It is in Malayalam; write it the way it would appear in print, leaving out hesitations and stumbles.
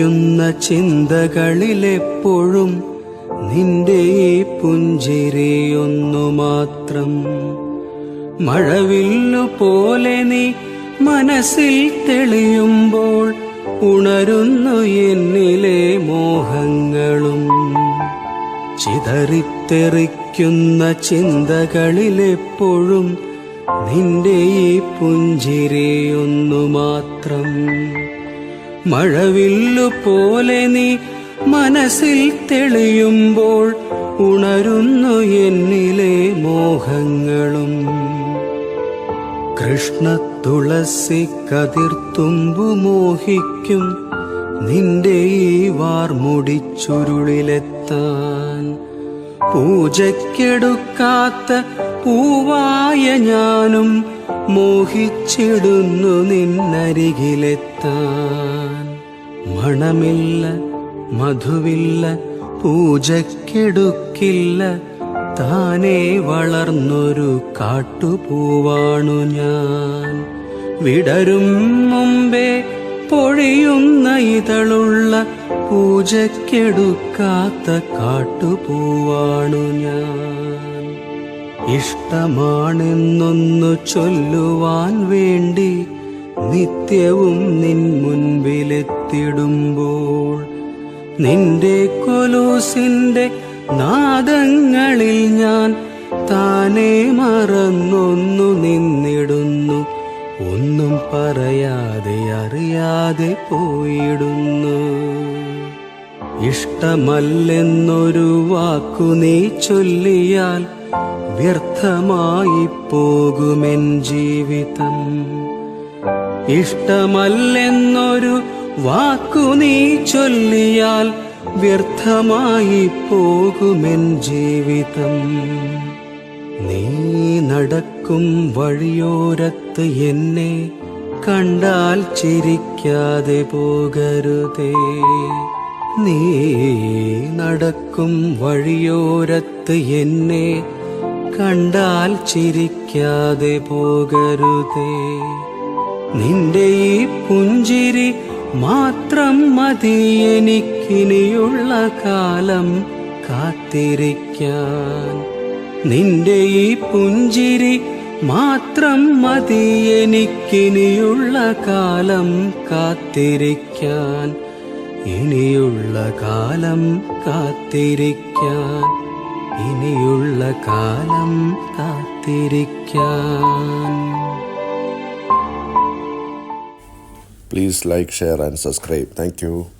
ുന്ന ചിന്തകളിലെപ്പോഴും നിന്റെ ഈ പുഞ്ചിരിയൊന്നു മാത്രം. മഴവില്ലു പോലെ നീ മനസ്സിൽ തെളിയുമ്പോൾ ഉണരുന്നു എന്നിലെ മോഹങ്ങളും. ചിതറിത്തെറിക്കുന്ന ചിന്തകളിലെപ്പോഴും നിന്റെ ഈ പുഞ്ചിരിയൊന്നു മാത്രം. മഴവില്ലു പോലെ നീ മനസ്സിൽ തെളിയുമ്പോൾ ഉണരുന്നു എന്നിലെ മോഹങ്ങളും. കൃഷ്ണ തുളസി കതിർത്തുമ്പു മോഹിക്കും നിന്റെ ഈ വാർമുടിച്ചുരുളിലെത്താൻ. പൂജയ്ക്കെടുക്കാത്ത പൂവായ ഞാനും മോഹിച്ചിടുന്നു നിന്നരികിലെത്താൻ. മണമില്ല മധുവില്ല പൂജയ്ക്കെടുക്കില്ല, താനേ വളർന്നൊരു കാട്ടുപൂവാണു ഞാൻ. വിടരും മുമ്പേ പൊഴിയുന്ന ഇതളുള്ള പൂജയ്ക്കെടുക്കാത്ത കാട്ടുപൂവാണു ഞാൻ. ഇഷ്ടമാണെന്നൊന്നു ചൊല്ലുവാൻ വേണ്ടി നിത്യവും നിൻ മുൻപിലെത്തിടുമ്പോൾ നിന്റെ കൊലൂസിന്റെ നാദങ്ങളിൽ ഞാൻ താനേ മറന്നൊന്നു നിന്നിടുന്നു. ഒന്നും പറയാതെ അറിയാതെ പോയിടുന്നു. ഇഷ്ടമല്ലെന്നൊരു വാക്കു നീ ചൊല്ലിയാൽ വ്യർത്ഥമായി പോകുമെൻ ജീവിതം. ഇഷ്ടമല്ലെന്നൊരു വാക്കു നീ ചൊല്ലിയാൽ വ്യർത്ഥമായി പോകുമെൻ ജീവിതം. നീ നടക്കും വഴിയോരത്ത് എന്നെ കണ്ടാൽ ചിരിക്കാതെ പോകരുതേ. നീ നടക്കും വഴിയോരത്ത് എന്നെ കണ്ടാൽ ചിരിക്കാതെ പോകരുതേ. നിന്റെ ഈ പുഞ്ചിരി മാത്രം മതി എനിക്കിനിയുള്ള കാലം കാത്തിരിക്കാൻ. നിന്റെ ഈ പുഞ്ചിരി മാത്രം മതി എനിക്കിനിയുള്ള കാലം കാത്തിരിക്കാൻ. ഇനിയുള്ള കാലം കാത്തിരിക്കാൻ. ഇനിയുള്ള കാലം കാത്തിരിക്കാൻ. Please like, share and subscribe. Thank you.